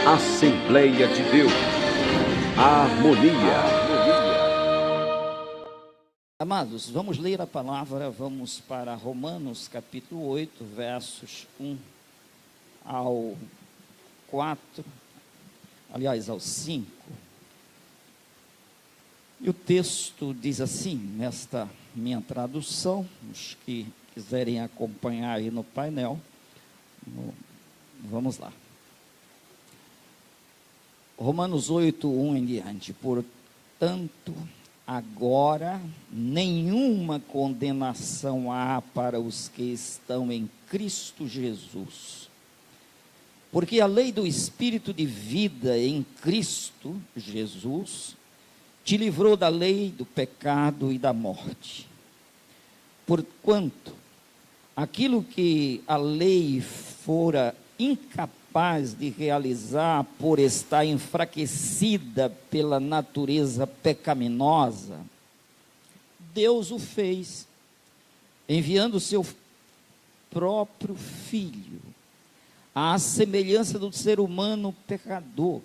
Assembleia de Deus, harmonia. Amados, vamos ler a palavra, vamos para Romanos capítulo 8, versos 1 ao 4, aliás, ao 5. E o texto diz assim, nesta minha tradução, os que quiserem acompanhar aí no painel, vamos lá. Romanos 8, 1 em diante. Portanto, agora nenhuma condenação há para os que estão em Cristo Jesus. Porque a lei do Espírito de vida em Cristo Jesus te livrou da lei do pecado e da morte. Porquanto, aquilo que a lei fora incapaz de realizar por estar enfraquecida pela natureza pecaminosa, Deus o fez, enviando o seu próprio Filho, à semelhança do ser humano pecador,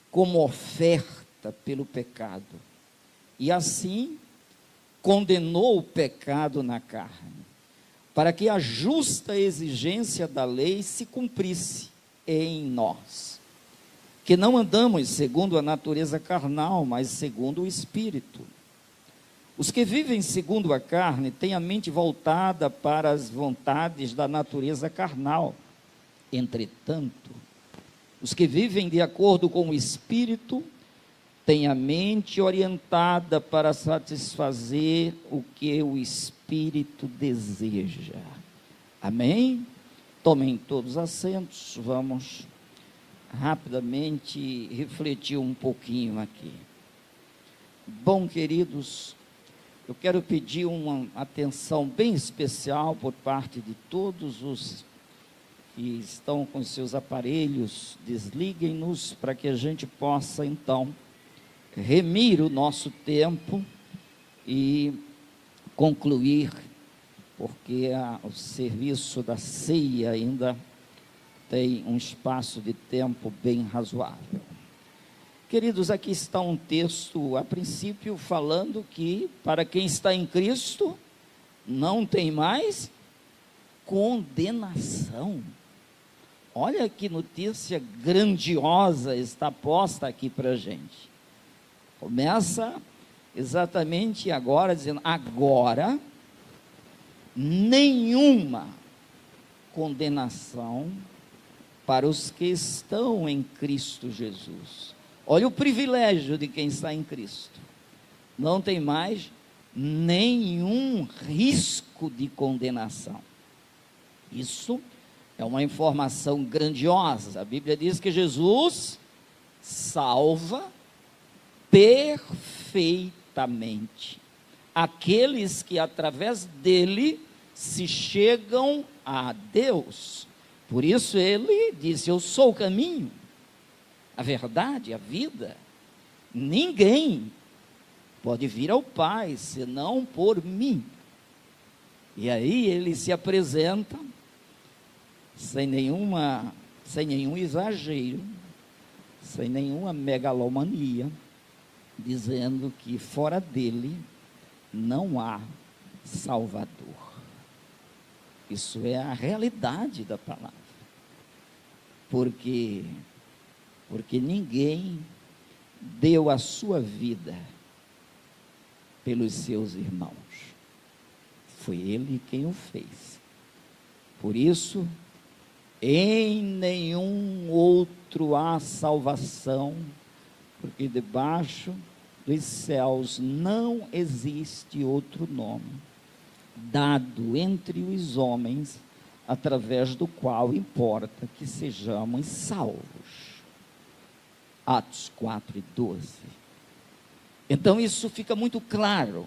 como oferta pelo pecado, e assim condenou o pecado na carne, para que a justa exigência da lei se cumprisse em nós, que não andamos segundo a natureza carnal, mas segundo o Espírito. Os que vivem segundo a carne têm a mente voltada para as vontades da natureza carnal. Entretanto, os que vivem de acordo com o Espírito têm a mente orientada para satisfazer o que o Espírito deseja. Amém? Tomem todos os assentos, vamos rapidamente refletir um pouquinho aqui. Bom, queridos, eu quero pedir uma atenção bem especial por parte de todos os que estão com seus aparelhos. Desliguem-nos para que a gente possa então remir o nosso tempo e concluir, porque o serviço da ceia ainda tem um espaço de tempo bem razoável. Queridos, aqui está um texto, a princípio, falando que para quem está em Cristo, não tem mais condenação. Olha que notícia grandiosa está posta aqui para a gente. Começa exatamente agora, dizendo, agora, nenhuma condenação para os que estão em Cristo Jesus. Olha o privilégio de quem está em Cristo. Não tem mais nenhum risco de condenação. Isso é uma informação grandiosa. A Bíblia diz que Jesus salva perfeitamente aqueles que através dele se chegam a Deus. Por isso ele disse, eu sou o caminho, a verdade, a vida. Ninguém pode vir ao Pai senão por mim. E aí ele se apresenta sem nenhum exagero, sem nenhuma megalomania, dizendo que fora dele não há Salvador. Isso é a realidade da palavra. Porque ninguém deu a sua vida pelos seus irmãos. Foi ele quem o fez. Por isso, em nenhum outro há salvação, porque debaixo dos céus não existe outro nome dado entre os homens, através do qual importa que sejamos salvos. Atos 4:12. Então isso fica muito claro.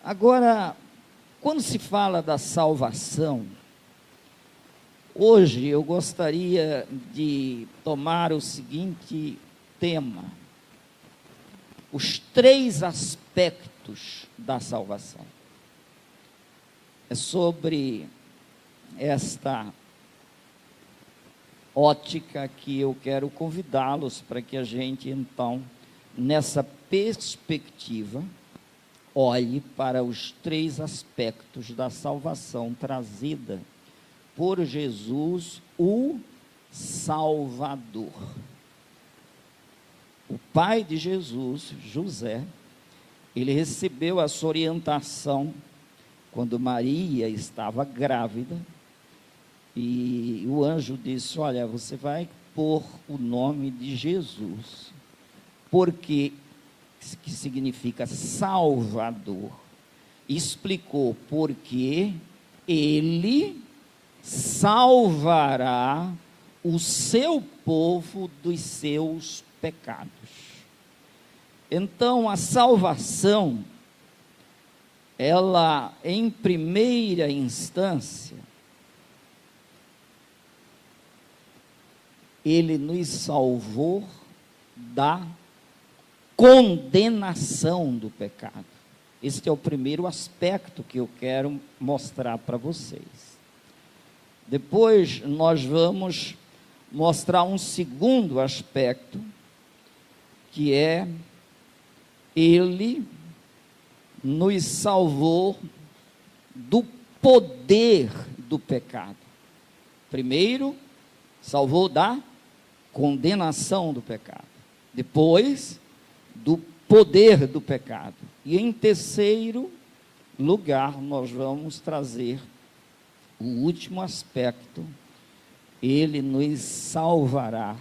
Agora, quando se fala da salvação, hoje eu gostaria de tomar o seguinte tema: os 3 aspectos da salvação. É sobre esta ótica que eu quero convidá-los para que a gente, então, nessa perspectiva, olhe para os 3 aspectos da salvação trazida por Jesus, o Salvador. O pai de Jesus, José, ele recebeu essa orientação quando Maria estava grávida, e o anjo disse: olha, você vai pôr o nome de Jesus, porque, que significa Salvador. Explicou porque ele salvará o seu povo dos seus pecados. Então, a salvação, ela, em primeira instância, ele nos salvou da condenação do pecado. Esse é o primeiro aspecto que eu quero mostrar para vocês. Depois nós vamos mostrar um segundo aspecto, que é ele nos salvou do poder do pecado. Primeiro, salvou da condenação do pecado. Depois, do poder do pecado. E em terceiro lugar, nós vamos trazer o último aspecto: ele nos salvará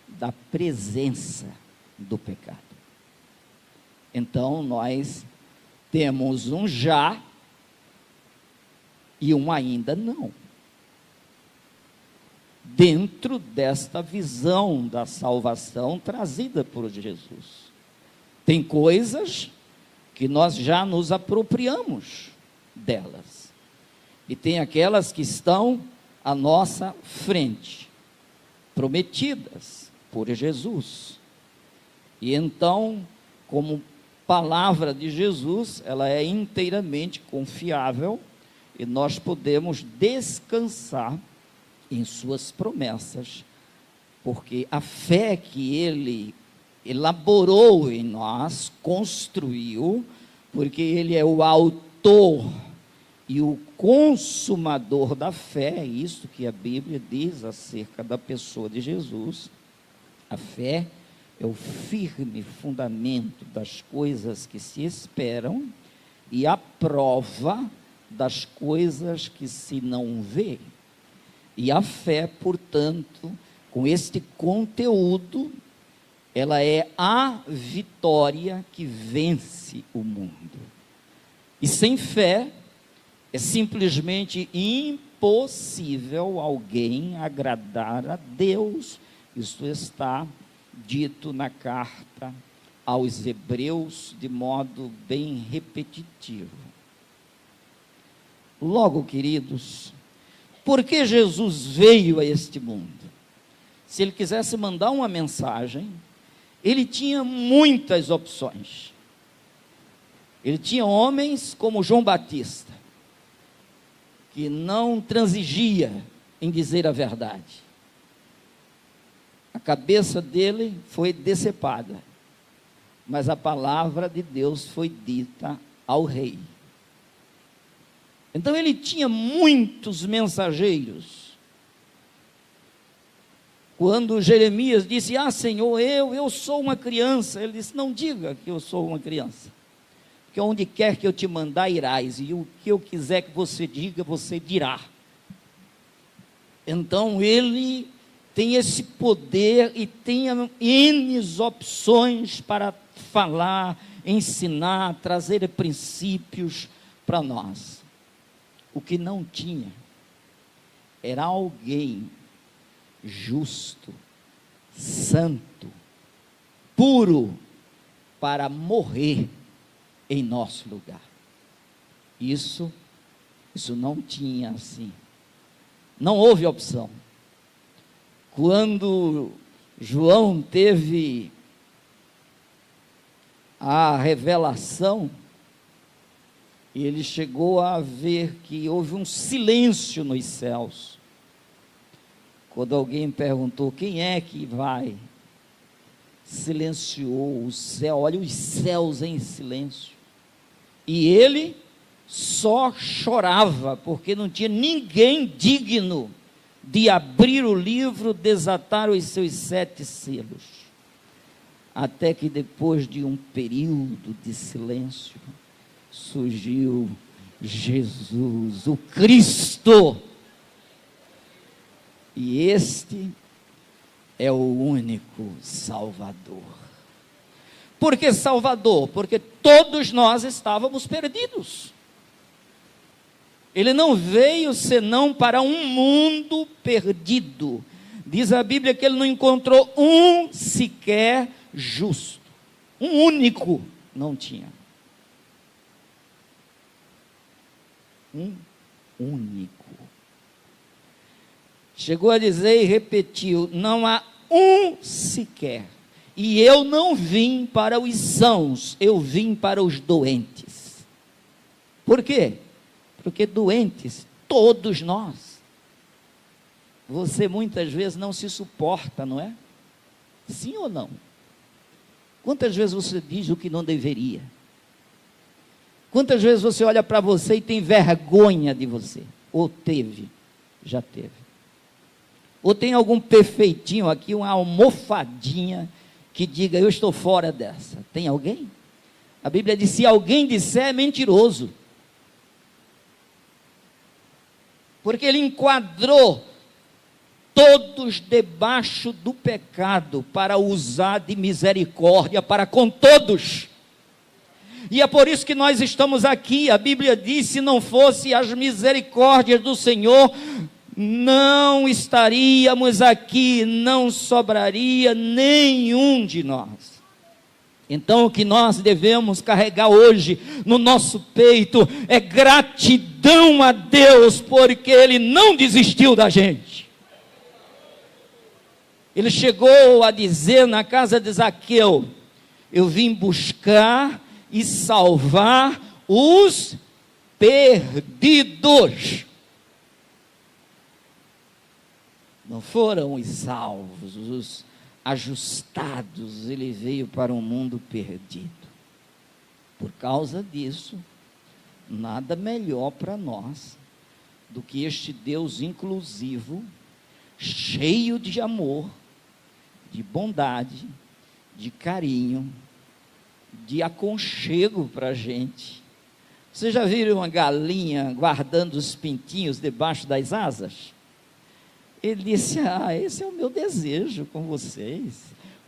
da presença do pecado. Então, nós temos um já e um ainda não, dentro desta visão da salvação trazida por Jesus. Tem coisas que nós já nos apropriamos delas, e tem aquelas que estão à nossa frente, prometidas por Jesus. E então, como palavra de Jesus, ela é inteiramente confiável, e nós podemos descansar em suas promessas, porque a fé que ele elaborou em nós, construiu, porque ele é o autor e o consumador da fé. É isso que a Bíblia diz acerca da pessoa de Jesus. A fé é o firme fundamento das coisas que se esperam e a prova das coisas que se não vê. E a fé, portanto, com este conteúdo, ela é a vitória que vence o mundo. E sem fé, é simplesmente impossível alguém agradar a Deus. Isso está dito na carta aos Hebreus de modo bem repetitivo. Logo, queridos, por que Jesus veio a este mundo? Se ele quisesse mandar uma mensagem, ele tinha muitas opções. Ele tinha homens como João Batista, que não transigia em dizer a verdade. A cabeça dele foi decepada, mas a palavra de Deus foi dita ao rei. Então ele tinha muitos mensageiros. Quando Jeremias disse: ah, Senhor, eu sou uma criança, ele disse: não diga que eu sou uma criança, porque onde quer que eu te mandar, irás, e o que eu quiser que você diga, você dirá. Então ele tem esse poder e tem N opções para falar, ensinar, trazer princípios para nós. O que não tinha era alguém justo, santo, puro, para morrer em nosso lugar. Isso não tinha assim. Não houve opção. Quando João teve a revelação, ele chegou a ver que houve um silêncio nos céus. Quando alguém perguntou quem é que vai, silenciou o céu, olha os céus em silêncio, e ele só chorava, porque não tinha ninguém digno de abrir o livro, desatar os seus 7 selos, até que depois de um período de silêncio, surgiu Jesus, o Cristo, e este é o único Salvador. Por que Salvador? Porque todos nós estávamos perdidos. Ele não veio senão para um mundo perdido. Diz a Bíblia que ele não encontrou um sequer justo. Um único não tinha. Um único. Chegou a dizer e repetiu: não há um sequer. E eu não vim para os sãos, eu vim para os doentes. Por quê? Porque doentes, todos nós. Você muitas vezes não se suporta, não é? Sim ou não? Quantas vezes você diz o que não deveria? Quantas vezes você olha para você e tem vergonha de você? Ou teve? Já teve. Ou tem algum perfeitinho aqui, uma almofadinha, que diga, eu estou fora dessa? Tem alguém? A Bíblia diz, se alguém disser, é mentiroso. Porque ele enquadrou todos debaixo do pecado, para usar de misericórdia para com todos. E é por isso que nós estamos aqui. A Bíblia diz, se não fosse as misericórdias do Senhor, não estaríamos aqui, não sobraria nenhum de nós. Então o que nós devemos carregar hoje no nosso peito é gratidão a Deus, porque Ele não desistiu da gente. Ele chegou a dizer na casa de Zaqueu, eu vim buscar e salvar os perdidos. Não foram os salvos, os ajustados, ele veio para um mundo perdido. Por causa disso, nada melhor para nós do que este Deus inclusivo, cheio de amor, de bondade, de carinho, de aconchego para a gente. Vocês já viram uma galinha guardando os pintinhos debaixo das asas? Ele disse, esse é o meu desejo com vocês.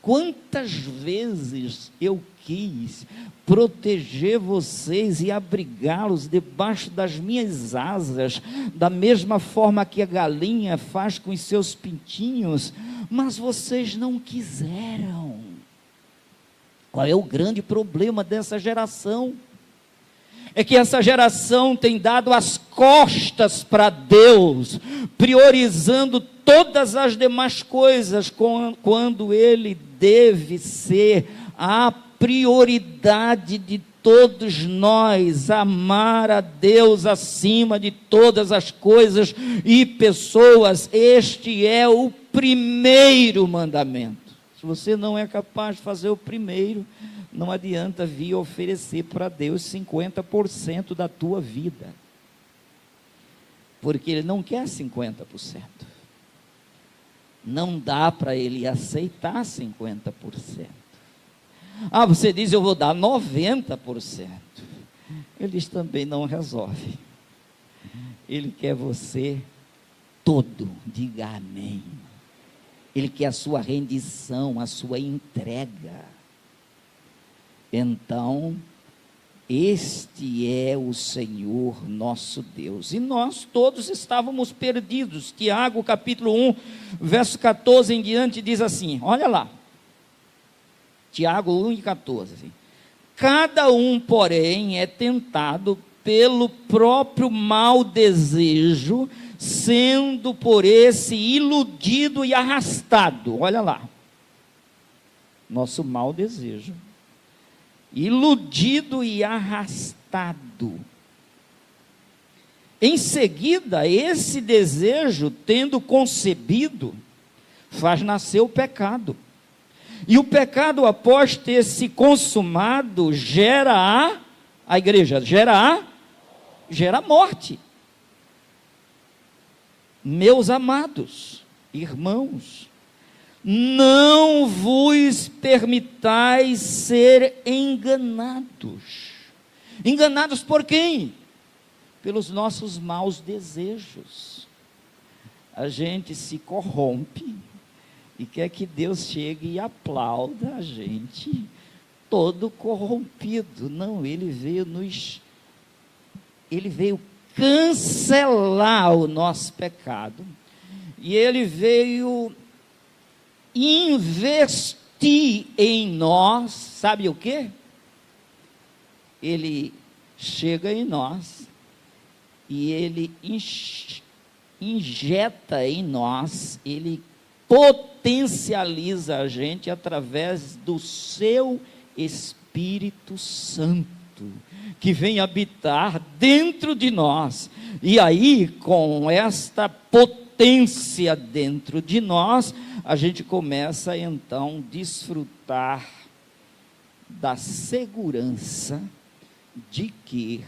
Quantas vezes eu quis proteger vocês e abrigá-los debaixo das minhas asas, da mesma forma que a galinha faz com os seus pintinhos, mas vocês não quiseram. Qual é o grande problema dessa geração? É que essa geração tem dado as costas para Deus, priorizando todas as demais coisas, quando Ele deve ser a prioridade de todos nós, amar a Deus acima de todas as coisas e pessoas. Este é o primeiro mandamento. Se você não é capaz de fazer o primeiro, não adianta vir oferecer para Deus 50% da tua vida, porque Ele não quer 50%, não dá para Ele aceitar 50%, você diz, eu vou dar 90%, Ele também não resolve, Ele quer você todo, diga amém, Ele quer a sua rendição, a sua entrega. Então, este é o Senhor nosso Deus, e nós todos estávamos perdidos. Tiago capítulo 1, verso 14 em diante diz assim, olha lá, Tiago 1 e 14, assim, cada um porém é tentado pelo próprio mau desejo, sendo por esse iludido e arrastado, olha lá, nosso mau desejo, iludido e arrastado. Em seguida, esse desejo, tendo concebido, faz nascer o pecado. E o pecado, após ter se consumado, gera a igreja, gera a morte. Meus amados irmãos, não vos permitais ser enganados. Enganados por quem? Pelos nossos maus desejos. A gente se corrompe e quer que Deus chegue e aplauda a gente todo corrompido. Não, ele veio cancelar o nosso pecado. E ele veio investir em nós, sabe o quê? Ele chega em nós e ele injeta em nós, ele potencializa a gente através do seu Espírito Santo, que vem habitar dentro de nós. E aí, com esta potência dentro de nós, a gente começa então a desfrutar da segurança de que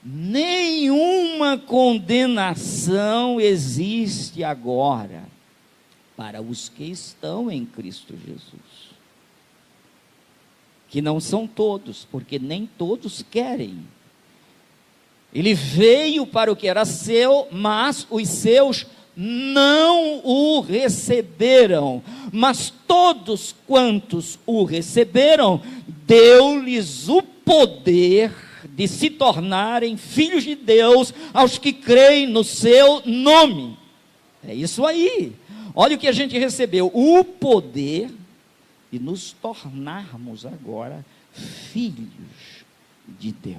nenhuma condenação existe agora para os que estão em Cristo Jesus. Que não são todos, porque nem todos querem. Ele veio para o que era seu, mas os seus não o receberam. Mas todos quantos o receberam, deu-lhes o poder de se tornarem filhos de Deus, aos que creem no seu nome. É isso aí. Olha o que a gente recebeu: o poder de nos tornarmos agora filhos de Deus.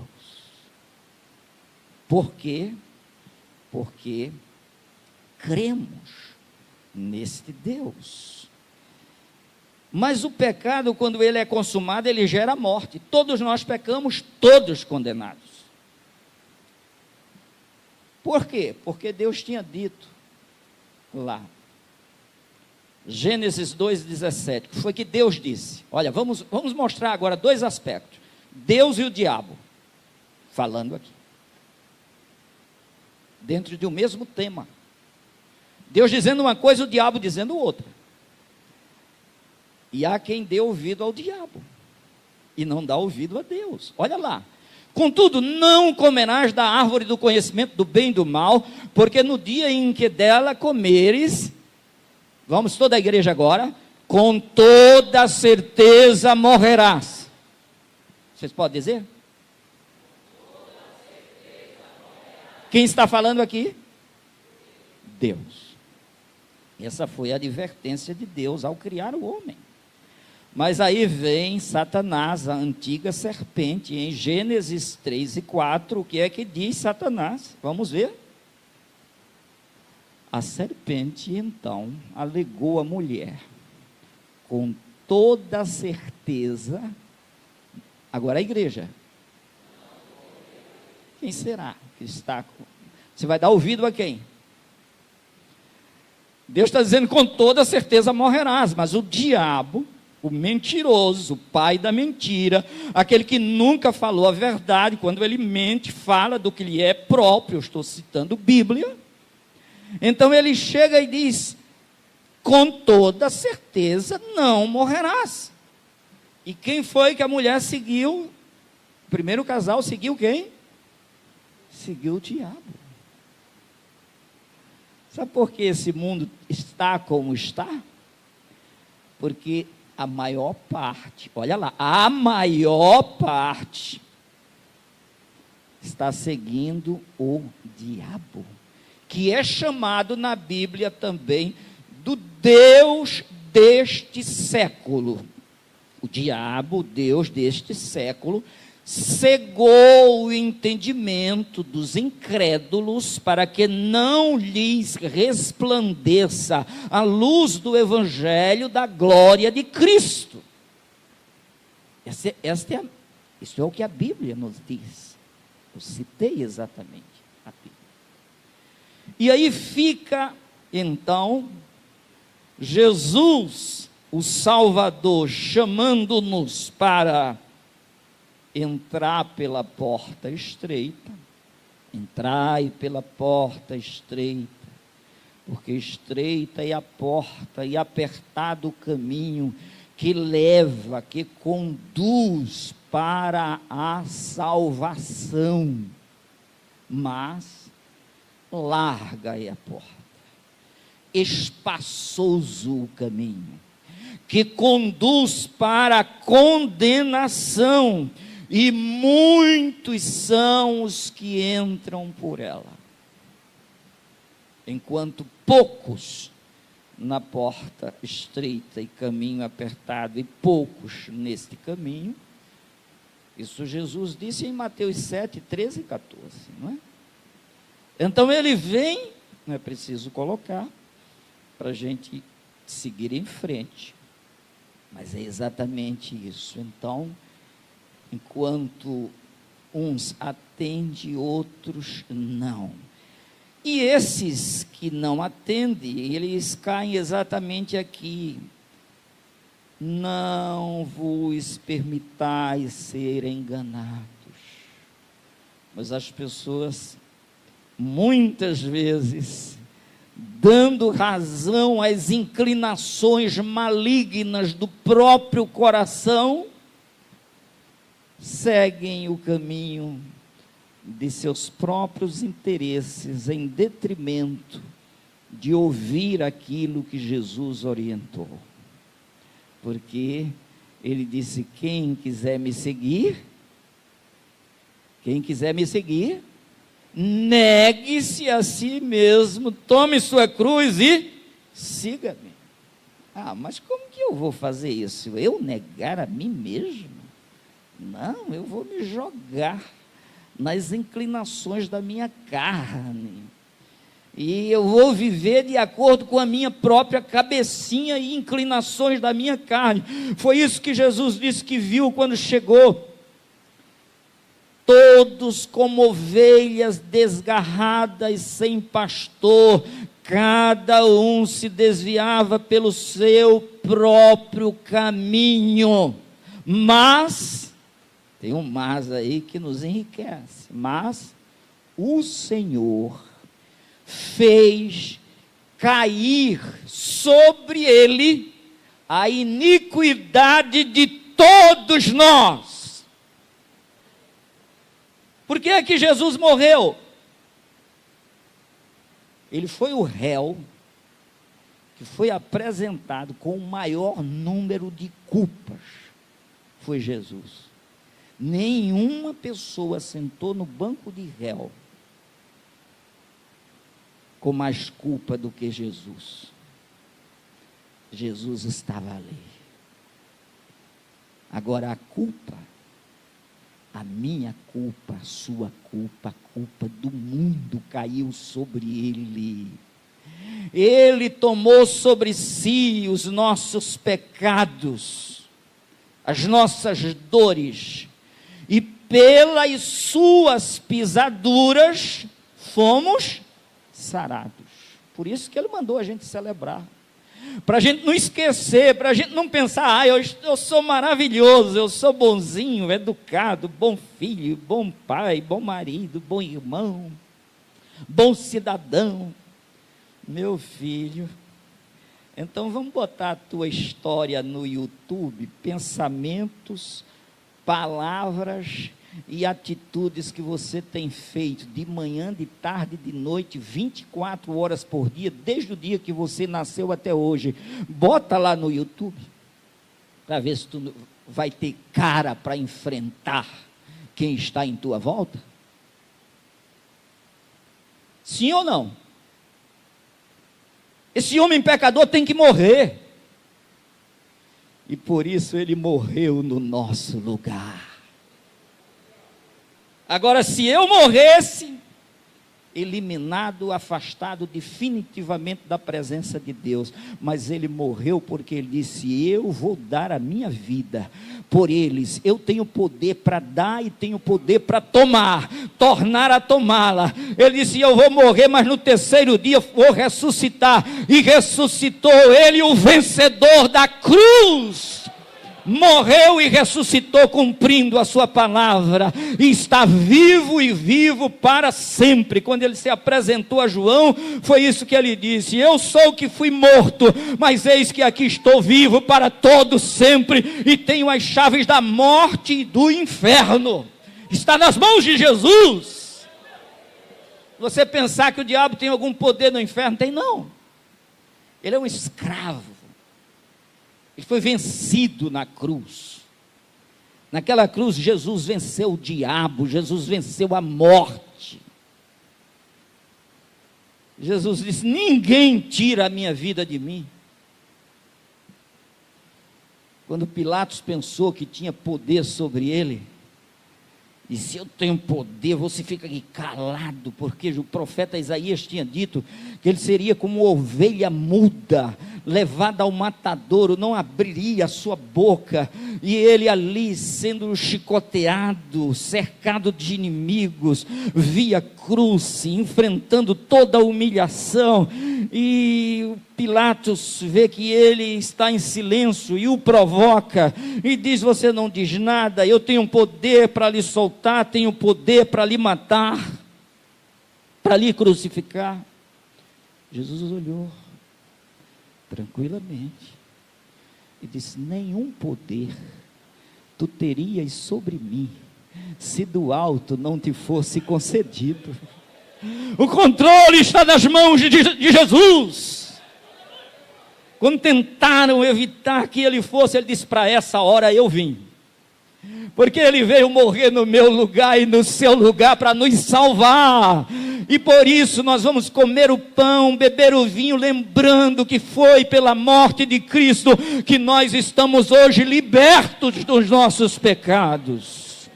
Por quê? Porque cremos neste Deus. Mas o pecado, quando ele é consumado, ele gera morte. Todos nós pecamos, todos condenados. Por quê? Porque Deus tinha dito lá, Gênesis 2,17, que foi que Deus disse. Olha, vamos mostrar agora dois aspectos: Deus e o diabo, falando aqui, dentro de um mesmo tema. Deus dizendo uma coisa, o diabo dizendo outra. E há quem dê ouvido ao diabo e não dá ouvido a Deus. Olha lá: contudo, não comerás da árvore do conhecimento do bem e do mal, porque no dia em que dela comeres, vamos toda a igreja agora, com toda certeza morrerás. Vocês podem dizer? Quem está falando aqui? Deus. Essa foi a advertência de Deus ao criar o homem. Mas aí vem Satanás, a antiga serpente, em Gênesis 3:4, o que é que diz Satanás? Vamos ver. A serpente, então, alegou à mulher, com toda certeza. Agora a igreja. Quem será que está? Você vai dar ouvido a quem? Deus está dizendo: com toda certeza morrerás. Mas o diabo, o mentiroso, o pai da mentira, aquele que nunca falou a verdade, quando ele mente, fala do que lhe é próprio. Eu estou citando Bíblia. Então ele chega e diz: com toda certeza não morrerás. E quem foi que a mulher seguiu? O primeiro casal seguiu quem? Seguiu o diabo. Sabe por que esse mundo está como está? Porque a maior parte, olha lá, a maior parte está seguindo o diabo, que é chamado na Bíblia também do Deus deste século. O diabo, o Deus deste século, cegou o entendimento dos incrédulos para que não lhes resplandeça a luz do Evangelho da glória de Cristo. Isso é o que a Bíblia nos diz. Eu citei exatamente a Bíblia. E aí fica, então, Jesus, o Salvador, chamando-nos para entrar pela porta estreita. Entrai pela porta estreita, porque estreita é a porta e apertado o caminho que leva, que conduz para a salvação, mas larga é a porta, espaçoso o caminho, que conduz para a condenação, e muitos são os que entram por ela, enquanto poucos na porta estreita e caminho apertado, e poucos neste caminho. Isso Jesus disse em Mateus 7, 13 e 14, não é? Então ele vem, não é preciso colocar, para a gente seguir em frente, mas é exatamente isso. Então, enquanto uns atendem, outros não. E esses que não atendem, eles caem exatamente aqui. Não vos permitais ser enganados. Mas as pessoas, muitas vezes, dando razão às inclinações malignas do próprio coração, seguem o caminho de seus próprios interesses, em detrimento de ouvir aquilo que Jesus orientou. Porque ele disse: quem quiser me seguir, negue-se a si mesmo, tome sua cruz e siga-me. Mas como que eu vou fazer isso? Eu negar a mim mesmo? Não, eu vou me jogar nas inclinações da minha carne, e eu vou viver de acordo com a minha própria cabecinha e inclinações da minha carne. Foi isso que Jesus disse que viu quando chegou. Todos como ovelhas desgarradas, sem pastor, cada um se desviava pelo seu próprio caminho. Mas tem um mas aí que nos enriquece. Mas o Senhor fez cair sobre ele a iniquidade de todos nós. Por que é que Jesus morreu? Ele foi o réu que foi apresentado com o maior número de culpas. Foi Jesus. Nenhuma pessoa sentou no banco de réu com mais culpa do que Jesus. Jesus estava ali. Agora a culpa, a minha culpa, a sua culpa, a culpa do mundo caiu sobre ele. Ele tomou sobre si os nossos pecados, as nossas dores, e pelas suas pisaduras fomos sarados. Por isso que ele mandou a gente celebrar, para a gente não esquecer, para a gente não pensar: eu sou maravilhoso, eu sou bonzinho, educado, bom filho, bom pai, bom marido, bom irmão, bom cidadão. Meu filho, então vamos botar a tua história no YouTube, pensamentos, palavras e atitudes que você tem feito de manhã, de tarde, de noite, 24 horas por dia, desde o dia que você nasceu até hoje. Bota lá no YouTube, para ver se tu vai ter cara para enfrentar quem está em tua volta. Sim ou não? Esse homem pecador tem que morrer. E por isso ele morreu no nosso lugar. Agora, se eu morresse, eliminado, afastado definitivamente da presença de Deus, mas ele morreu porque ele disse: eu vou dar a minha vida por eles. Eu tenho poder para dar e tenho poder para tomar. tornar a tomá-la. Ele disse: eu vou morrer, mas no terceiro dia vou ressuscitar. E ressuscitou. Ele, o vencedor da cruz, morreu e ressuscitou, cumprindo a sua palavra, e está vivo e vivo para sempre. Quando ele se apresentou a João, foi isso que ele disse: eu sou o que fui morto, mas eis que aqui estou vivo para todo sempre, e tenho as chaves da morte e do inferno. Está nas mãos de Jesus. Você pensar que o diabo tem algum poder no inferno? Tem não. Ele é um escravo. Ele foi vencido na cruz. Naquela cruz, Jesus venceu o diabo, Jesus venceu a morte. Jesus disse: ninguém tira a minha vida de mim. Quando Pilatos pensou que tinha poder sobre ele, disse: eu tenho poder, você fica aqui calado, porque o profeta Isaías tinha dito que ele seria como ovelha muda, levada ao matadouro, não abriria a sua boca, e ele ali sendo chicoteado, cercado de inimigos, via cruz, enfrentando toda a humilhação, e Pilatos vê que ele está em silêncio e o provoca, e diz: você não diz nada, eu tenho poder para lhe soltar, tenho poder para lhe matar, para lhe crucificar. Jesus olhou tranquilamente e disse: nenhum poder tu terias sobre mim, se do alto não te fosse concedido. O controle está nas mãos de Jesus. Quando tentaram evitar que ele fosse, ele disse: para essa hora eu vim, porque ele veio morrer no meu lugar e no seu lugar para nos salvar. E por isso nós vamos comer o pão, beber o vinho, lembrando que foi pela morte de Cristo que nós estamos hoje libertos dos nossos pecados.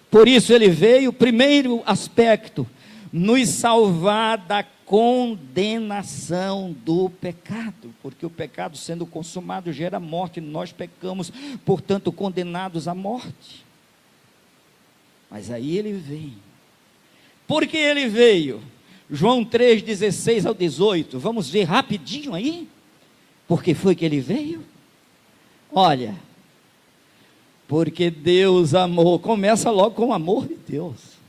Por isso ele veio, primeiro aspecto, nos salvar da condenação do pecado, porque o pecado sendo consumado gera morte, nós pecamos, portanto condenados à morte. Mas aí ele vem. Por que ele veio? João 3, 16 ao 18, vamos ver rapidinho aí, por que foi que ele veio? Olha, porque Deus amou, começa logo com o amor de Deus,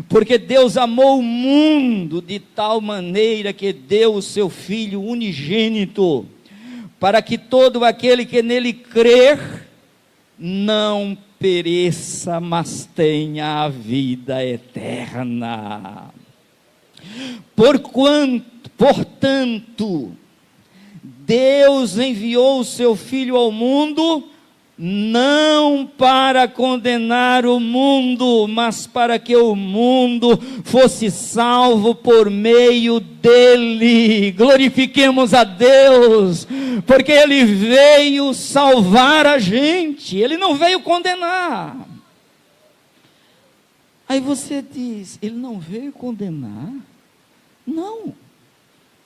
porque Deus amou o mundo de tal maneira que deu o seu Filho unigênito, para que todo aquele que nele crer, não pereça, mas tenha a vida eterna. Portanto, Deus enviou o seu Filho ao mundo, não para condenar o mundo, mas para que o mundo fosse salvo por meio dele. Glorifiquemos a Deus, porque ele veio salvar a gente, ele não veio condenar. Aí você diz: ele não veio condenar? Não.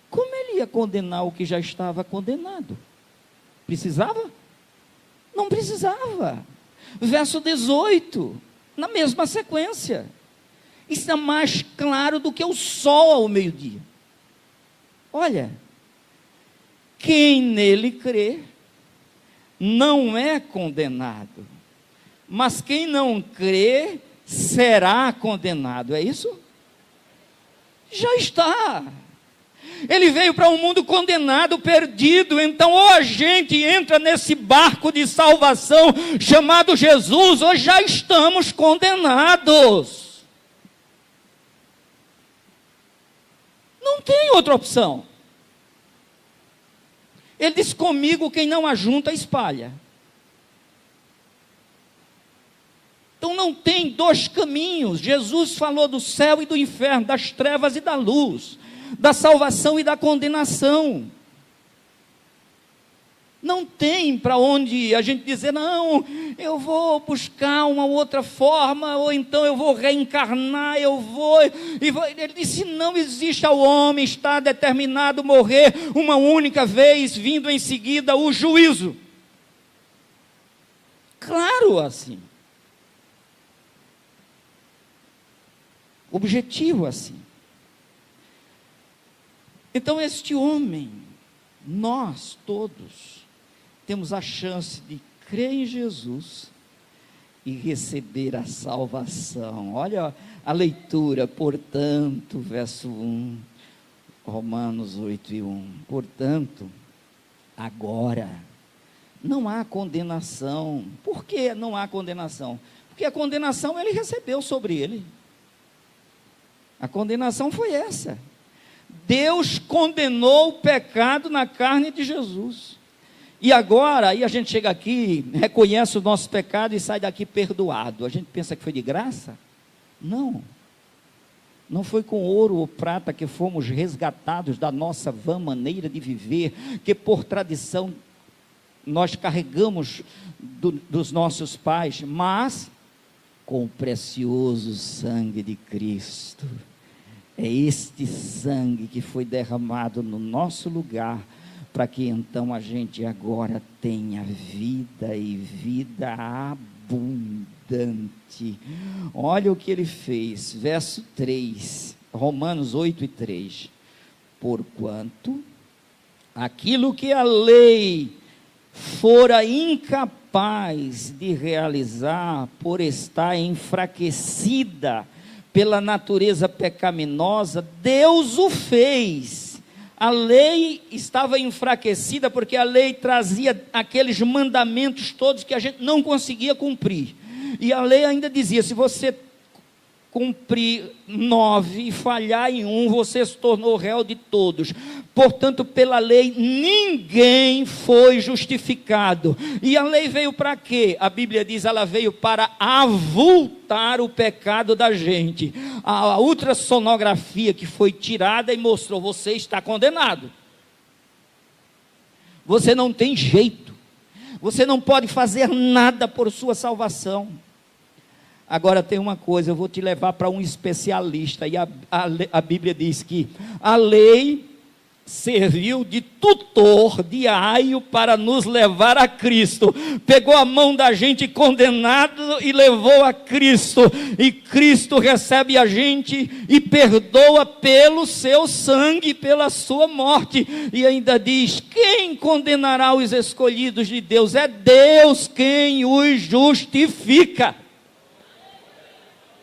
Como ele ia condenar o que já estava condenado? Precisava? Não precisava. Verso 18, na mesma sequência. Isso é mais claro do que o sol ao meio-dia. Olha, quem nele crê, não é condenado, mas quem não crê, será condenado. É isso? Já está. Ele veio para um mundo condenado, perdido. Então ou a gente entra nesse barco de salvação chamado Jesus, ou já estamos condenados. Não tem outra opção. Ele disse: comigo quem não ajunta espalha. Então não tem dois caminhos. Jesus falou do céu e do inferno, das trevas e da luz, da salvação e da condenação. Não tem para onde a gente dizer: não, eu vou buscar uma outra forma, ou então eu vou reencarnar, Ele disse: não existe ao homem, está determinado morrer uma única vez, vindo em seguida o juízo. Claro assim. objetivo assim. Então este homem, nós todos, temos a chance de crer em Jesus e receber a salvação. Olha a leitura, portanto, verso 1, Romanos 8:1. Portanto, agora, não há condenação. Por que não há condenação? Porque a condenação ele recebeu sobre ele. A condenação foi essa. Deus condenou o pecado na carne de Jesus. E agora, aí a gente chega aqui, reconhece o nosso pecado e sai daqui perdoado. A gente pensa que foi de graça? Não. Não foi com ouro ou prata que fomos resgatados da nossa vã maneira de viver, que por tradição nós carregamos dos nossos pais, mas com o precioso sangue de Cristo. É este sangue que foi derramado no nosso lugar, para que então a gente agora tenha vida e vida abundante. Olha o que ele fez, verso 3, Romanos 8:3. Porquanto aquilo que a lei fora incapaz de realizar, por estar enfraquecida pela natureza pecaminosa, Deus o fez. A lei estava enfraquecida porque a lei trazia aqueles mandamentos todos que a gente não conseguia cumprir. E a lei ainda dizia, se você cumprir 9 e falhar em 1, você se tornou réu de todos. Portanto, pela lei, ninguém foi justificado. E a lei veio para quê? A Bíblia diz, ela veio para avultar o pecado da gente. A ultrassonografia que foi tirada e mostrou, você está condenado. Você não tem jeito. Você não pode fazer nada por sua salvação. Agora tem uma coisa, eu vou te levar para um especialista, e a Bíblia diz que a lei serviu de tutor, de aio para nos levar a Cristo, pegou a mão da gente condenado e levou a Cristo, e Cristo recebe a gente e perdoa pelo seu sangue, pela sua morte, e ainda diz, quem condenará os escolhidos de Deus? É Deus quem os justifica.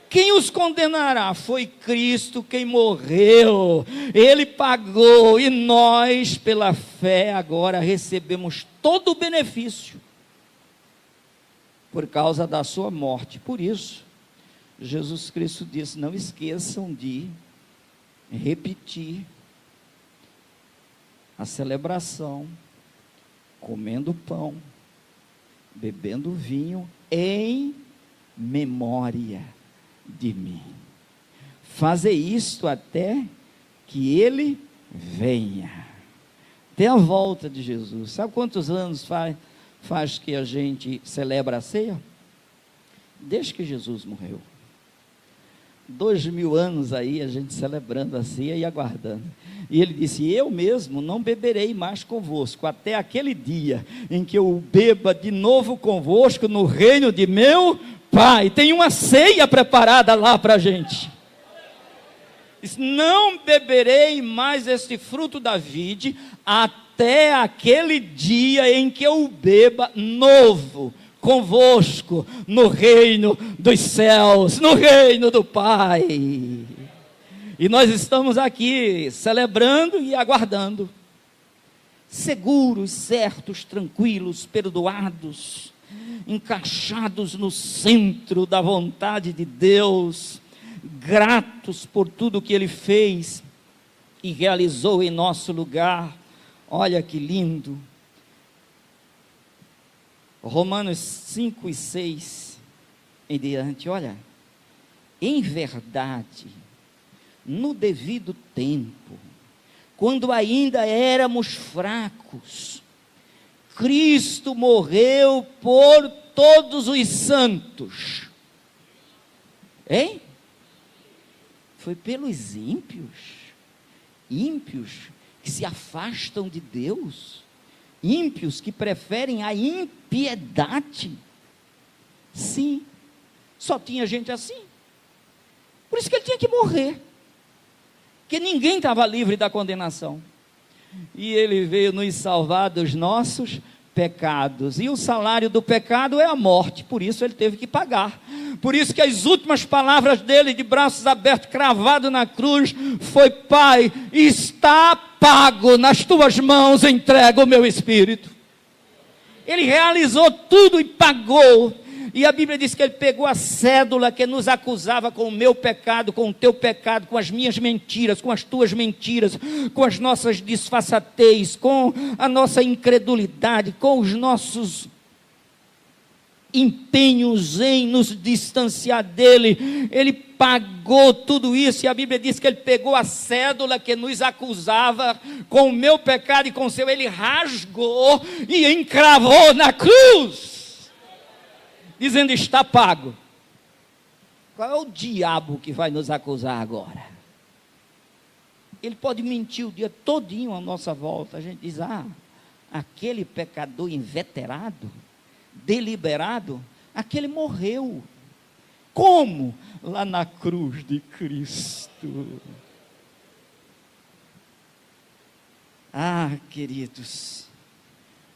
Quem os condenará? Foi Cristo quem morreu, Ele pagou, e nós, pela fé, agora recebemos todo o benefício, por causa da sua morte. Por isso, Jesus Cristo disse, não esqueçam de repetir a celebração, comendo pão, bebendo vinho, em memória de mim. Fazer isto até que Ele venha. Até a volta de Jesus. Sabe quantos anos faz que a gente celebra a ceia? Desde que Jesus morreu. 2000 anos aí a gente celebrando a ceia e aguardando. E ele disse, eu mesmo não beberei mais convosco, até aquele dia em que eu beba de novo convosco no reino de meu Pai. Tem uma ceia preparada lá para a gente. Diz, não beberei mais este fruto da vide, até aquele dia em que eu beba novo convosco no reino dos céus, no reino do Pai. E nós estamos aqui celebrando e aguardando, seguros, certos, tranquilos, perdoados, encaixados no centro da vontade de Deus, gratos por tudo que Ele fez e realizou em nosso lugar. Olha que lindo. Romanos 5 e 6 em diante, olha, em verdade, no devido tempo, quando ainda éramos fracos, Cristo morreu por todos os santos. Hein? Foi pelos ímpios que se afastam de Deus, ímpios que preferem a impiedade. Sim, só tinha gente assim. Por isso que ele tinha que morrer, porque ninguém estava livre da condenação, e ele veio nos salvar dos nossos pecados, e o salário do pecado é a morte, por isso ele teve que pagar. Por isso que as últimas palavras dele, de braços abertos, cravado na cruz, foi: Pai, está pago, nas tuas mãos entrego o meu espírito. Ele realizou tudo e pagou. E a Bíblia diz que ele pegou a cédula que nos acusava com o meu pecado, com o teu pecado, com as minhas mentiras, com as tuas mentiras, com as nossas disfarçatez, com a nossa incredulidade, com os nossos empenhos em nos distanciar dele. Ele pagou tudo isso, e a Bíblia diz que ele pegou a cédula que nos acusava com o meu pecado e com o seu, ele rasgou e encravou na cruz, dizendo: está pago. Qual é o diabo que vai nos acusar agora? Ele pode mentir o dia todinho à nossa volta. A gente diz: aquele pecador inveterado, deliberado, aquele morreu. Como? Lá na cruz de Cristo. Queridos,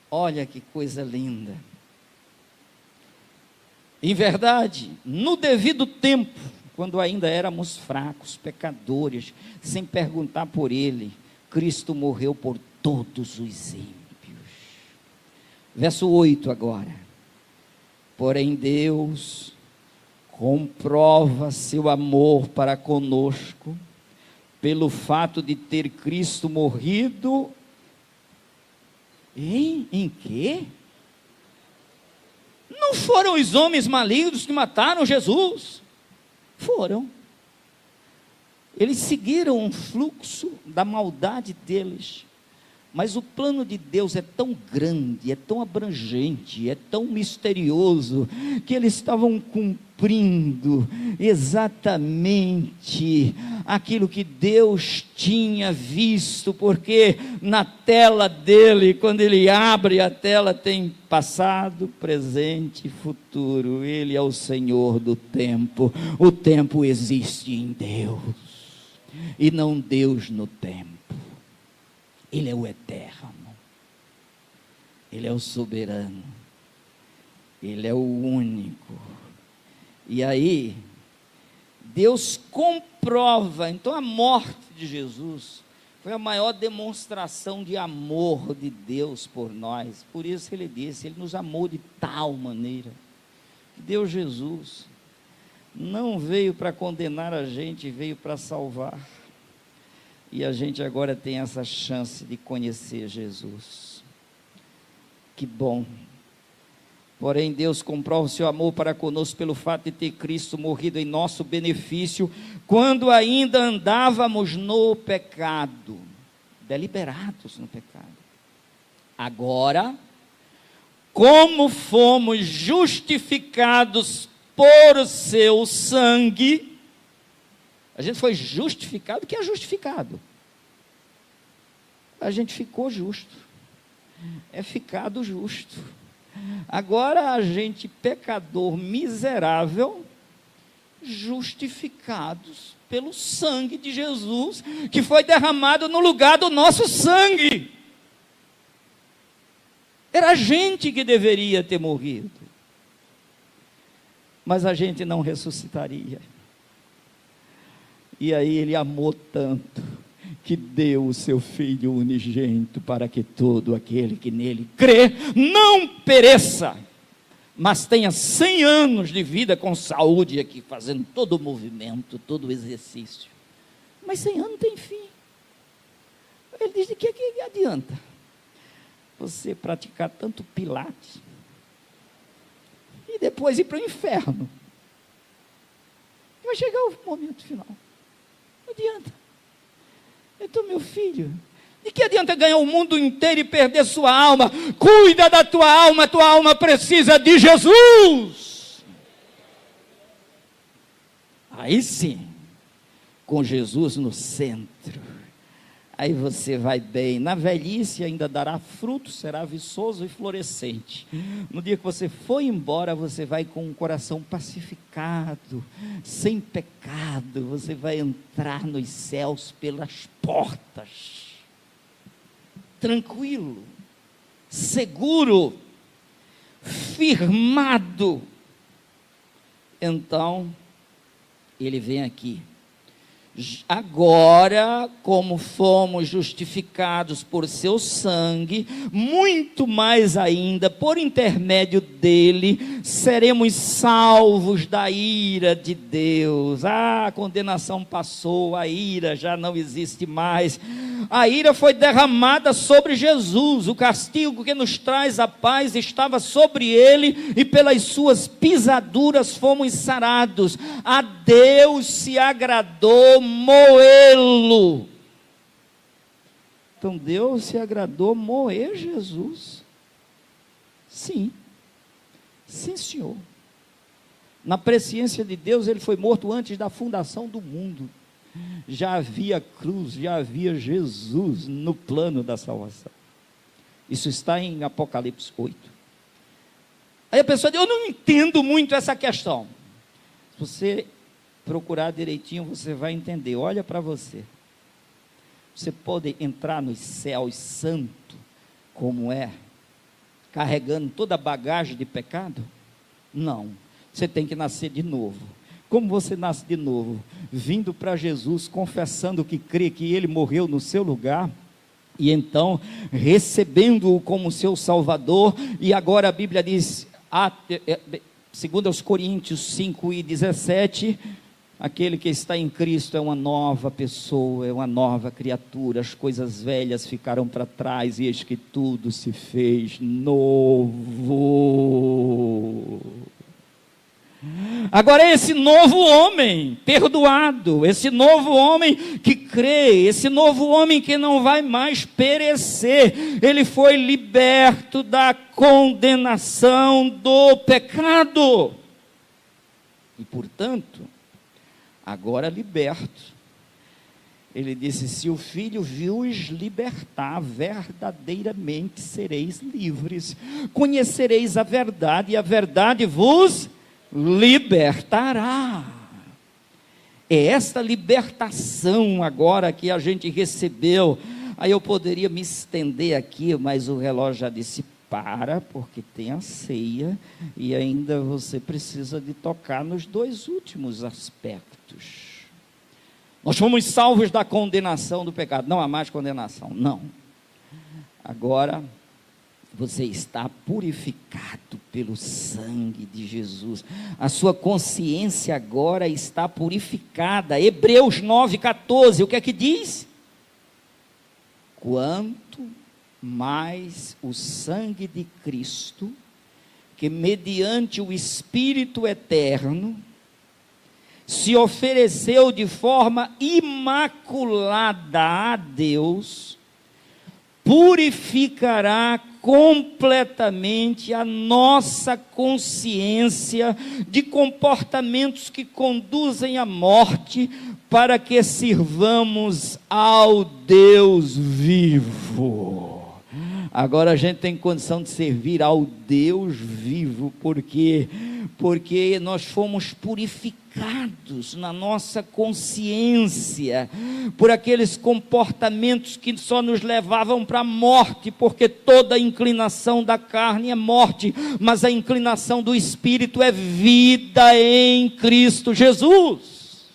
olha que coisa linda. Em verdade, no devido tempo, quando ainda éramos fracos, pecadores, sem perguntar por ele, Cristo morreu por todos os ímpios. Verso 8 agora. Porém Deus comprova seu amor para conosco, pelo fato de ter Cristo morrido, em quê? Não foram os homens malignos que mataram Jesus, foram. Eles seguiram um fluxo da maldade deles, mas o plano de Deus é tão grande, é tão abrangente, é tão misterioso, que eles estavam cumprindo exatamente aquilo que Deus tinha visto, porque na tela dele, quando ele abre a tela, tem passado, presente e futuro. Ele é o Senhor do tempo. O tempo existe em Deus, e não Deus no tempo. Ele é o eterno, ele é o soberano, ele é o único. E aí, Deus comprova. Então a morte de Jesus foi a maior demonstração de amor de Deus por nós. Por isso ele disse: ele nos amou de tal maneira, que deu Jesus. Não veio para condenar a gente, veio para salvar. E a gente agora tem essa chance de conhecer Jesus. Que bom. Porém Deus comprova o seu amor para conosco pelo fato de ter Cristo morrido em nosso benefício, quando ainda andávamos no pecado, deliberados no pecado. Agora, como fomos justificados por seu sangue, a gente foi justificado. O que é justificado? A gente ficou justo, é ficado justo. Agora a gente, pecador miserável, justificados pelo sangue de Jesus, que foi derramado no lugar do nosso sangue. Era a gente que deveria ter morrido, mas a gente não ressuscitaria. E aí ele amou tanto, que deu o seu Filho unigênito, para que todo aquele que nele crê, não pereça, mas tenha 100 anos de vida com saúde, aqui fazendo todo o movimento, todo o exercício. Mas 100 anos tem fim. Ele diz: de que adianta você praticar tanto pilates e depois ir para o inferno? Vai chegar o momento final. Não adianta. Então, meu filho, de que adianta ganhar o mundo inteiro e perder sua alma? Cuida da tua alma precisa de Jesus. Aí sim, com Jesus no centro, Aí você vai bem. Na velhice ainda dará fruto, será viçoso e florescente. No dia que você for embora, você vai com um coração pacificado, sem pecado. Você vai entrar nos céus pelas portas, tranquilo, seguro, firmado. Então, ele vem aqui. Agora, como fomos justificados por seu sangue, muito mais ainda, por intermédio dele, seremos salvos da ira de Deus. A condenação passou, a ira já não existe mais. A ira foi derramada sobre Jesus, o castigo que nos traz a paz estava sobre ele, e pelas suas pisaduras fomos sarados. A Deus se agradou moê-lo. Então Deus se agradou moer Jesus. Sim, senhor. Na presciência de Deus, ele foi morto antes da fundação do mundo. Já havia cruz, já havia Jesus no plano da salvação. Isso está em Apocalipse 8. Aí a pessoa diz: eu não entendo muito essa questão. Se você procurar direitinho, você vai entender. Olha para você. Você pode entrar nos céus santo, como é, carregando toda a bagagem de pecado? Não. Você tem que nascer de novo. Como você nasce de novo? Vindo para Jesus, confessando que crê que Ele morreu no seu lugar, e então recebendo-o como seu Salvador. E agora a Bíblia diz, segundo aos Coríntios 5:17, aquele que está em Cristo é uma nova pessoa, é uma nova criatura, as coisas velhas ficaram para trás, e eis que tudo se fez novo. Agora esse novo homem perdoado, esse novo homem que crê, esse novo homem que não vai mais perecer, ele foi liberto da condenação do pecado, e portanto, agora liberto, ele disse: se o Filho vos libertar, verdadeiramente sereis livres, conhecereis a verdade, e a verdade vos libertará. É esta libertação agora que a gente recebeu. Aí eu poderia me estender aqui, mas o relógio já disse para, porque tem a ceia, e ainda você precisa de tocar nos dois últimos aspectos. Nós fomos salvos da condenação do pecado, não há mais condenação, não. Agora você está purificado pelo sangue de Jesus. A sua consciência agora está purificada. Hebreus 9:14, o que é que diz? Quanto mais o sangue de Cristo, que mediante o Espírito eterno, se ofereceu de forma imaculada a Deus, purificará completamente a nossa consciência de comportamentos que conduzem à morte, para que sirvamos ao Deus vivo. Agora a gente tem condição de servir ao Deus vivo, porque nós fomos purificados na nossa consciência, por aqueles comportamentos que só nos levavam para a morte, porque toda inclinação da carne é morte, mas a inclinação do Espírito é vida em Cristo Jesus,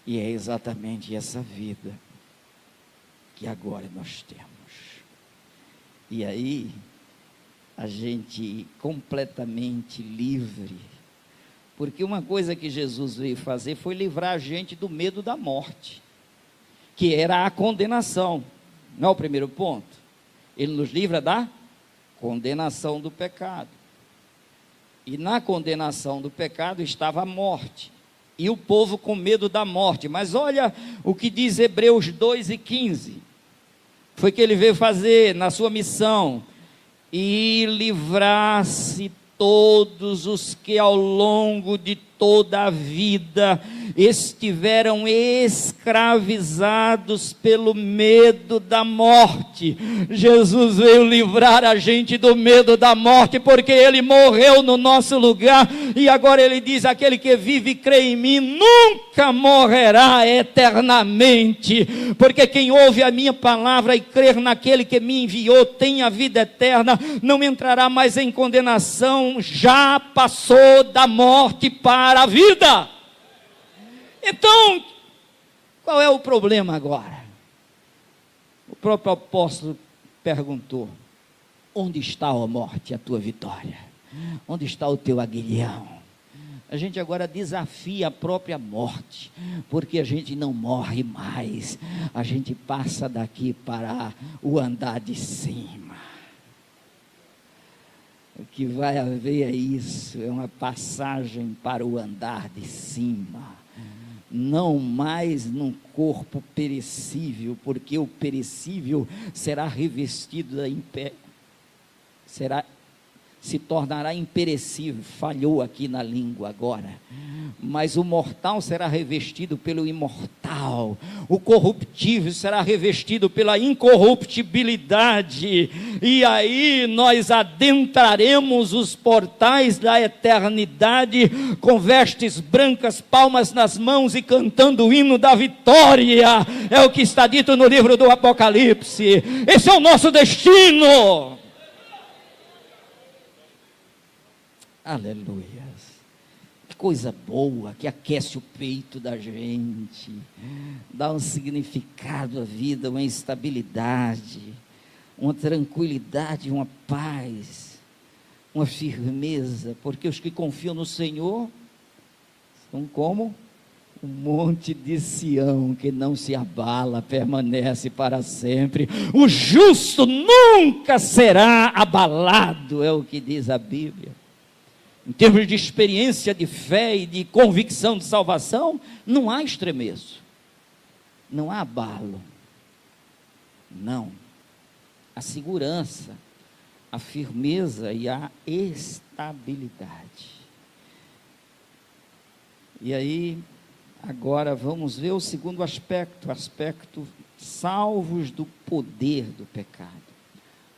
e é exatamente essa vida que agora nós temos. E aí, a gente completamente livre, porque uma coisa que Jesus veio fazer foi livrar a gente do medo da morte, que era a condenação. Não é o primeiro ponto? Ele nos livra da condenação do pecado, e na condenação do pecado estava a morte, e o povo com medo da morte. Mas olha o que diz Hebreus 2:15, foi que ele veio fazer na sua missão: e livrar-se todos os que ao longo de toda a vida estiveram escravizados pelo medo da morte. Jesus veio livrar a gente do medo da morte, porque Ele morreu no nosso lugar, e agora Ele diz: aquele que vive e crê em mim, nunca morrerá eternamente, porque quem ouve a minha palavra e crer naquele que me enviou, tem a vida eterna, não entrará mais em condenação, já passou da morte para a vida. Então, qual é o problema agora? O próprio apóstolo perguntou: onde está, ó morte, a tua vitória? Onde está o teu aguilhão? A gente agora desafia a própria morte, porque a gente não morre mais, a gente passa daqui para o andar de cima. O que vai haver é isso, é uma passagem para o andar de cima. Não mais num corpo perecível, porque o perecível será revestido se tornará imperecível. Falhou aqui na língua agora. Mas o mortal será revestido pelo imortal, o corruptível será revestido pela incorruptibilidade, e aí nós adentraremos os portais da eternidade com vestes brancas, palmas nas mãos e cantando o hino da vitória. É o que está dito no livro do Apocalipse. Esse é o nosso destino. Aleluia. Que coisa boa, que aquece o peito da gente, dá um significado à vida, uma estabilidade, uma tranquilidade, uma paz, uma firmeza, porque os que confiam no Senhor são como o monte de Sião, que não se abala, permanece para sempre. O justo nunca será abalado, é o que diz a Bíblia. Em termos de experiência de fé e de convicção de salvação, não há estremeço, não há abalo, não. A segurança, a firmeza e a estabilidade. E aí, agora vamos ver o segundo aspecto salvos do poder do pecado.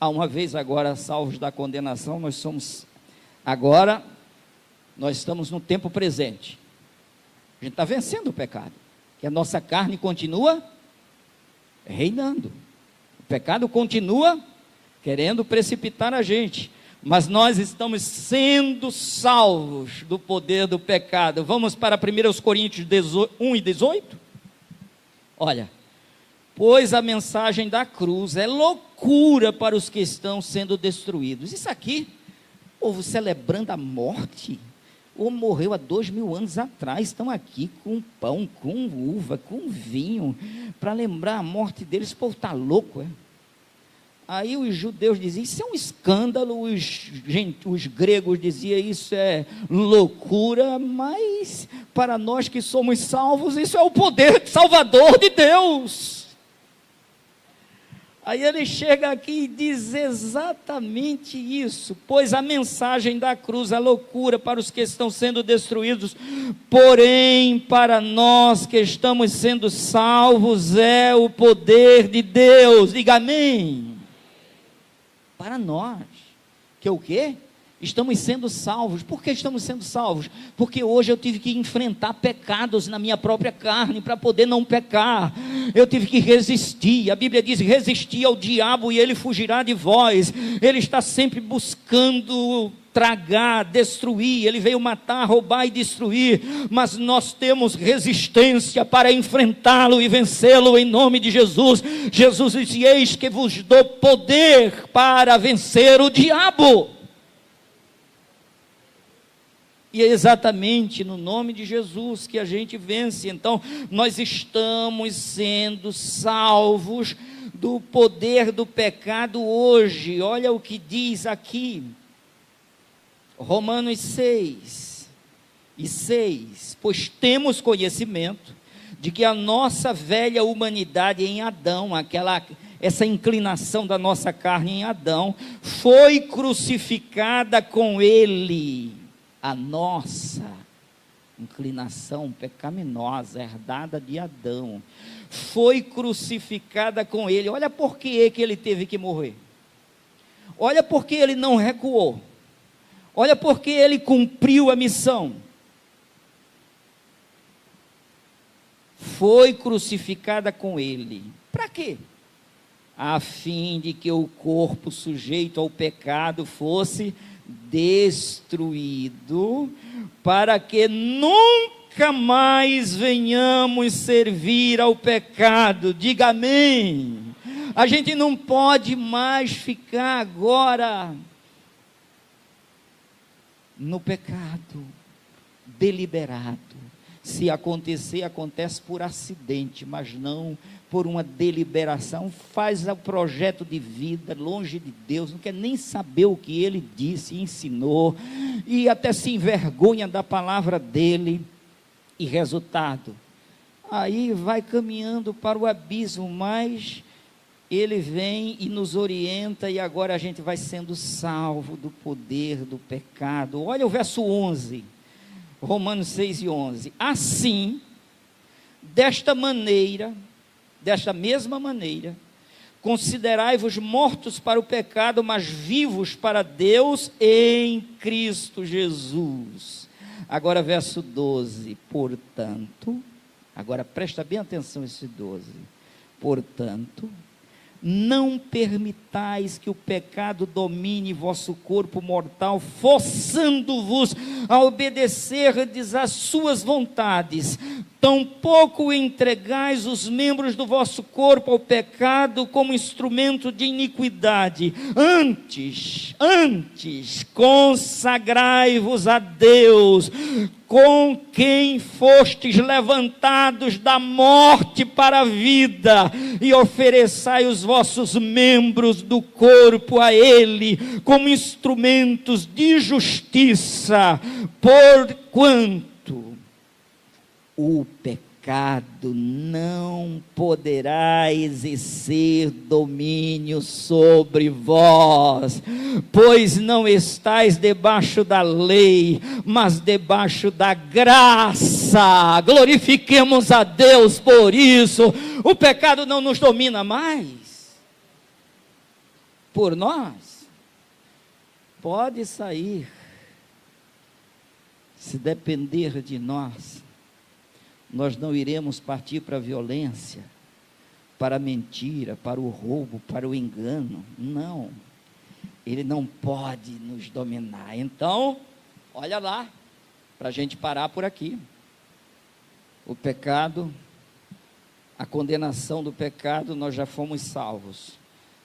Uma vez agora salvos da condenação, nós estamos no tempo presente. A gente está vencendo o pecado, que a nossa carne continua reinando. O pecado continua querendo precipitar a gente, mas nós estamos sendo salvos do poder do pecado. Vamos para 1 Coríntios 1 e 18? Olha: pois a mensagem da cruz é loucura para os que estão sendo destruídos. Isso aqui, povo celebrando a morte, ou morreu há 2000 anos atrás, estão aqui com pão, com uva, com vinho, para lembrar a morte deles. Esse povo está louco, é? Aí os judeus diziam: isso é um escândalo. Os gregos diziam: isso é loucura. Mas para nós que somos salvos, isso é o poder salvador de Deus. Aí ele chega aqui e diz exatamente isso: pois a mensagem da cruz é loucura para os que estão sendo destruídos, porém para nós que estamos sendo salvos é o poder de Deus. Diga amém. Para nós, que é o quê? Estamos sendo salvos. Por que estamos sendo salvos? Porque hoje eu tive que enfrentar pecados na minha própria carne para poder não pecar. Eu tive que resistir. A Bíblia diz: resistir ao diabo e ele fugirá de vós. Ele está sempre buscando tragar, destruir. Ele veio matar, roubar e destruir, mas nós temos resistência para enfrentá-lo e vencê-lo em nome de Jesus. Jesus disse: eis que vos dou poder para vencer o diabo. E é exatamente no nome de Jesus que a gente vence. Então, nós estamos sendo salvos do poder do pecado hoje. Olha o que diz aqui, Romanos 6 e 6. Pois temos conhecimento de que a nossa velha humanidade em Adão, essa inclinação da nossa carne em Adão, foi crucificada com ele. A nossa inclinação pecaminosa, herdada de Adão, foi crucificada com ele. Olha por que ele teve que morrer. Olha por que ele não recuou. Olha por que ele cumpriu a missão. Foi crucificada com ele. Para quê? A fim de que o corpo sujeito ao pecado fosse destruído, para que nunca mais venhamos servir ao pecado. Diga amém. A gente não pode mais ficar agora no pecado deliberado. Se acontecer, acontece por acidente, mas não por uma deliberação. Faz o projeto de vida longe de Deus, não quer nem saber o que ele disse, ensinou, e até se envergonha da palavra dele, e resultado, aí vai caminhando para o abismo, mas ele vem e nos orienta, e agora a gente vai sendo salvo do poder do pecado. Olha o verso 11, Romanos 6:11. Assim, desta mesma maneira, considerai-vos mortos para o pecado, mas vivos para Deus em Cristo Jesus. Agora verso 12, portanto, agora presta bem atenção esse 12, portanto, não permitais que o pecado domine vosso corpo mortal, forçando-vos a obedecerdes às suas vontades. Tampouco entregais os membros do vosso corpo ao pecado como instrumento de iniquidade. Antes, consagrai-vos a Deus, com quem fostes levantados da morte para a vida, e ofereçai os vossos membros do corpo a Ele, como instrumentos de justiça, porquanto o pecado não poderá exercer domínio sobre vós, pois não estáis debaixo da lei, mas debaixo da graça. Glorifiquemos a Deus por isso. O pecado não nos domina mais. Por nós, pode sair. Se depender de nós, nós não iremos partir para a violência, para a mentira, para o roubo, para o engano. Não, ele não pode nos dominar. Então, olha lá, para a gente parar por aqui. O pecado, a condenação do pecado, nós já fomos salvos.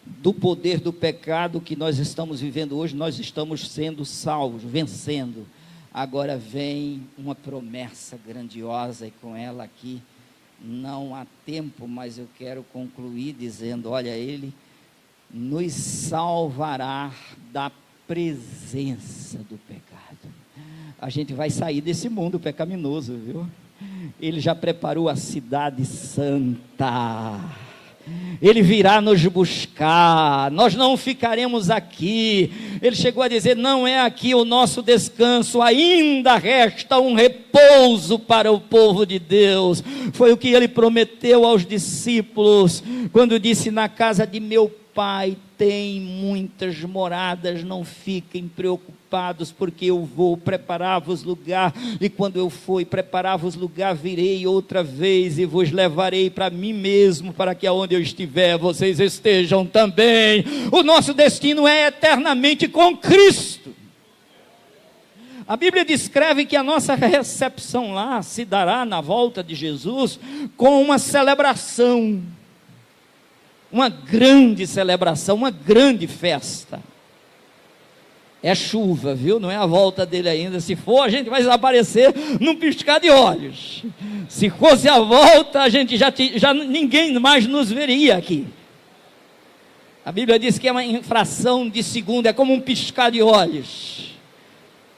Do poder do pecado que nós estamos vivendo hoje, nós estamos sendo salvos, vencendo. Agora vem uma promessa grandiosa, e com ela aqui não há tempo, mas eu quero concluir dizendo, olha, Ele nos salvará da presença do pecado. A gente vai sair desse mundo pecaminoso, viu? Ele já preparou a cidade santa. Ele virá nos buscar, nós não ficaremos aqui. Ele chegou a dizer, não é aqui o nosso descanso, ainda resta um repouso para o povo de Deus. Foi o que ele prometeu aos discípulos, quando disse, na casa de meu Pai tem muitas moradas, não fiquem preocupados, porque eu vou preparar-vos lugar, e quando eu for e preparar-vos lugar, virei outra vez e vos levarei para mim mesmo, para que aonde eu estiver, vocês estejam também. O nosso destino é eternamente com Cristo. A Bíblia descreve que a nossa recepção lá se dará na volta de Jesus com uma celebração, uma grande celebração, uma grande festa. É chuva, viu? Não é a volta dele ainda. Se for, a gente vai desaparecer num piscar de olhos. Se fosse a volta, a gente já ninguém mais nos veria aqui. A Bíblia diz que é uma infração de segundo, é como um piscar de olhos.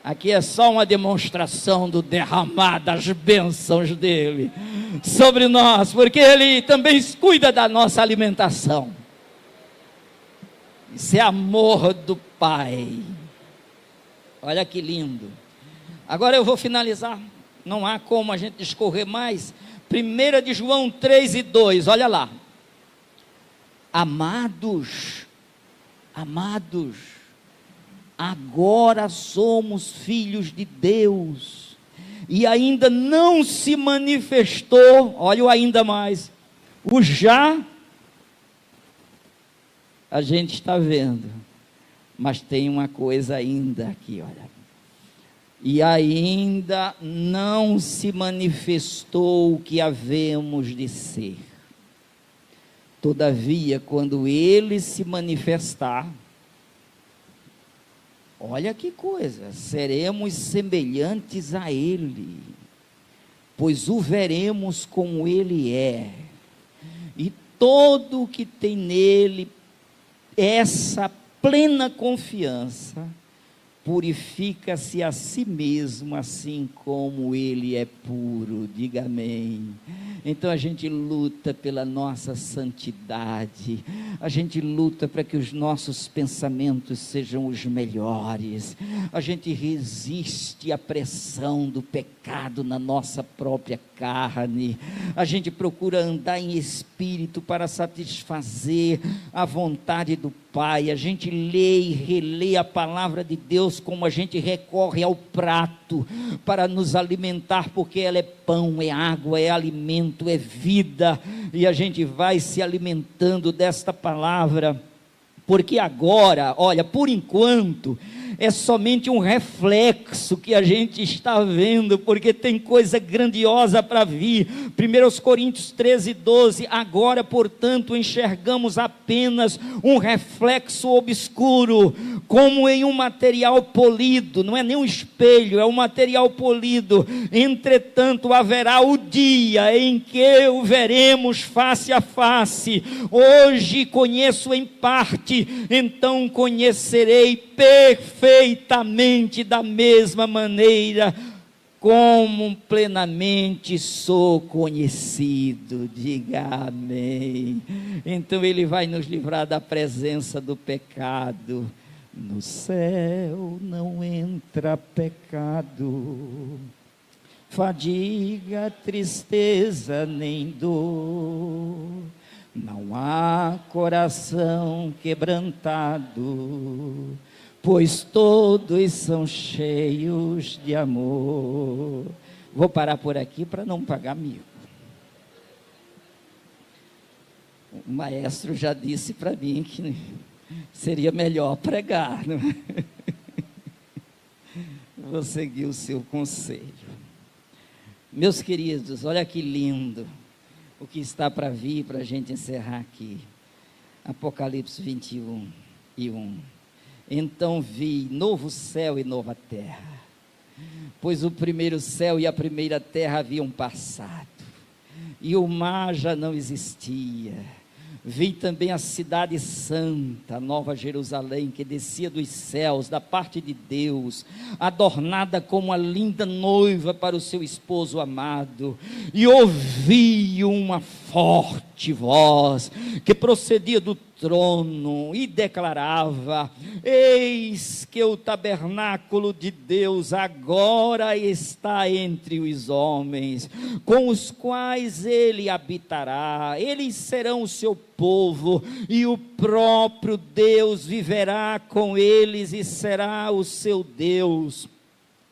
Aqui é só uma demonstração do derramar das bênçãos dele sobre nós, porque ele também cuida da nossa alimentação. Isso é amor do Pai. Olha que lindo. Agora eu vou finalizar não há como a gente discorrer mais. 1 de João 3:2, olha lá. Amados, agora somos filhos de Deus, e ainda não se manifestou, olha o ainda mais, o já, a gente está vendo, mas tem uma coisa ainda aqui, olha, e ainda não se manifestou o que havemos de ser. Todavia, quando ele se manifestar, olha que coisa, seremos semelhantes a ele, pois o veremos como ele é, e todo o que tem nele essa plena confiança, purifica-se a si mesmo, assim como ele é puro. Diga amém. Então a gente luta pela nossa santidade, a gente luta para que os nossos pensamentos sejam os melhores, a gente resiste à pressão do pecado na nossa própria carne, a gente procura andar em espírito para satisfazer a vontade do Pai, a gente lê e relê a palavra de Deus como a gente recorre ao prato para nos alimentar, porque ela é pão, é água, é alimento, é vida, e a gente vai se alimentando desta palavra, porque agora, olha, por enquanto, é somente um reflexo que a gente está vendo, porque tem coisa grandiosa para vir. 1 Coríntios 13:12, agora, portanto, enxergamos apenas um reflexo obscuro, como em um material polido, não é nem um espelho, é um material polido. Entretanto, haverá o dia em que o veremos face a face. Hoje conheço em parte, então conhecerei perfeitamente, da mesma maneira como plenamente sou conhecido. Diga amém. Então ele vai nos livrar da presença do pecado. No céu não entra pecado, fadiga, tristeza nem dor, não há coração quebrantado, pois todos são cheios de amor. Vou parar por aqui para não pagar mico. O maestro já disse para mim que seria melhor pregar, não é? Vou seguir o seu conselho. Meus queridos, olha que lindo o que está para vir, para a gente encerrar aqui. Apocalipse 21:1. Então vi novo céu e nova terra, pois o primeiro céu e a primeira terra haviam passado, e o mar já não existia. Vi também a cidade santa, a Nova Jerusalém, que descia dos céus, da parte de Deus, adornada como a linda noiva para o seu esposo amado. E ouvi uma forte voz, que procedia do trono, e declarava: eis que o tabernáculo de Deus agora está entre os homens, com os quais ele habitará, eles serão o seu povo, e o próprio Deus viverá com eles e será o seu Deus.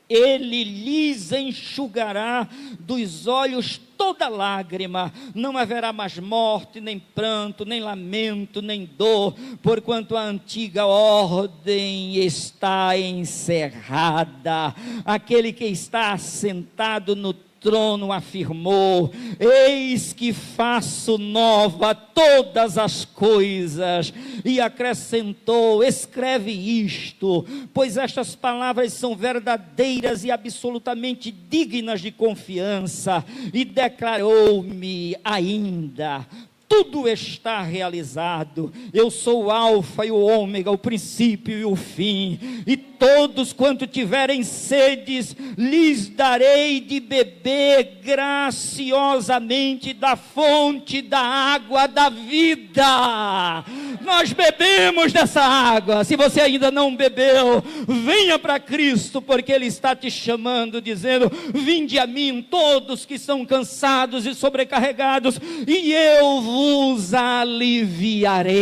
Ele lhes enxugará dos olhos toda lágrima, não haverá mais morte, nem pranto, nem lamento, nem dor, porquanto a antiga ordem está encerrada. Aquele que está assentado no trono afirmou: eis que faço nova todas as coisas, e acrescentou: escreve isto, pois estas palavras são verdadeiras e absolutamente dignas de confiança. E declarou-me ainda: tudo está realizado. Eu sou o Alfa e o Ômega, o princípio e o fim. E todos quanto tiverem sedes, lhes darei de beber graciosamente da fonte da água da vida. nós bebemos dessa água. Se você ainda não bebeu, venha para Cristo, porque Ele está te chamando, dizendo: vinde a mim todos que são cansados e sobrecarregados, e eu vos aliviarei.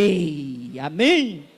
Amém?